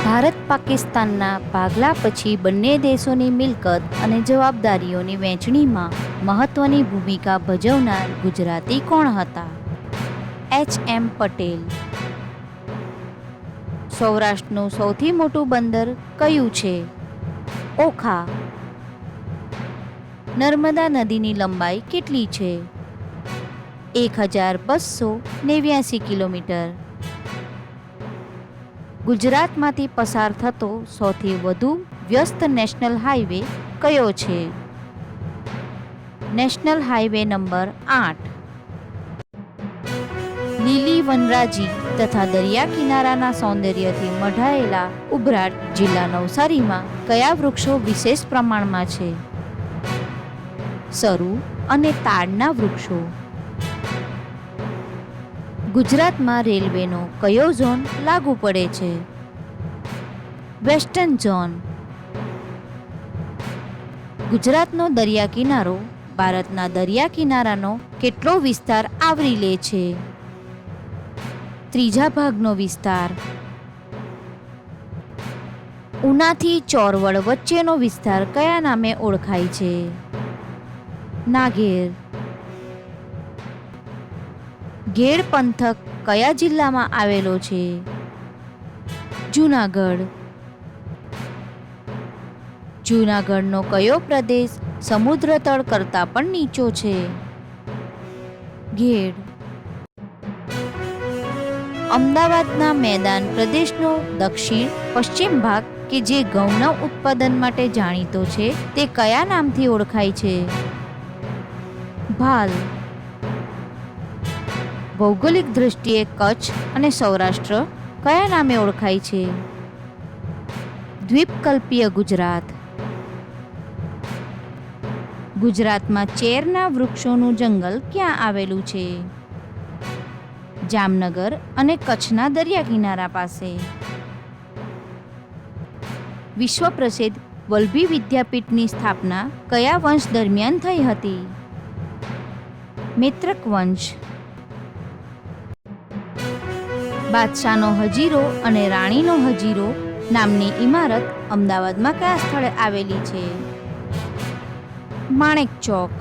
ભારત પાકિસ્તાનના ભાગલા પછી બંને દેશોની મિલકત અને જવાબદારીઓની વહેંચણીમાં મહત્વની ભૂમિકા ભજવનાર ગુજરાતી કોણ હતા? H.M. પટેલ. સૌરાષ્ટ્રનું સૌથી મોટું બંદર કયું છે? ઓખા. નર્મદા નદીની લંબાઈ કેટલી છે? 1289 કિલોમીટર. ગુજરાતમાંથી પસાર થતો સૌથી વધુ વ્યસ્ત નેશનલ હાઈવે કયો છે? National highway number 8. લીલી વનરાજી તથા દરિયા કિનારાના સૌંદર્યથી મઢાયેલા ઉભરાટ જિલ્લા નવસારીમાં કયા વૃક્ષો વિશેષ પ્રમાણમાં છે? સરુ અને તાડના વૃક્ષો. ગુજરાતમાં રેલવેનો કયો ઝોન લાગુ પડે છે? Western zone. ગુજરાતનો દરિયા કિનારો ભારતના દરિયા કિનારાનો કેટલો વિસ્તાર આવરી લે છે? 3 ભાગનો વિસ્તાર. ઉનાથી ચોરવડ વચ્ચેનો વિસ્તાર કયા નામે ઓળખાય છે? નાગેર. ઘેડ પંથક કયા જિલ્લામાં આવેલો છે? જૂનાગઢ. જૂનાગઢનો કયો પ્રદેશ સમુદ્ર તળ કરતાં પણ નીચો છે? ઘેડ. અમદાવાદના મેદાન પ્રદેશનો દક્ષિણ પશ્ચિમ ભાગ કે જે ઘઉંના ઉત્પાદન માટે જાણીતો છે તે કયા નામથી ઓળખાય છે? ભાલ. ભૌગોલિક દૃષ્ટિએ કચ્છ અને સૌરાષ્ટ્ર કયા નામે ઓળખાય છે? દ્વીપકલ્પીય ગુજરાત. ગુજરાતમાં ચેરના વૃક્ષોનું જંગલ ક્યાં આવેલું છે? જામનગર અને કચ્છના દરિયા કિનારા પાસે. વિશ્વ પ્રસિદ્ધ વલ્લભી વિદ્યાપીઠની સ્થાપના કયા વંશ દરમિયાન થઈ હતી? મૈત્રક વંશ. બાદશાહનો હજીરો અને રાણીનો હજીરો નામની ઇમારત અમદાવાદમાં કયા સ્થળે આવેલી છે? માણેક ચોક.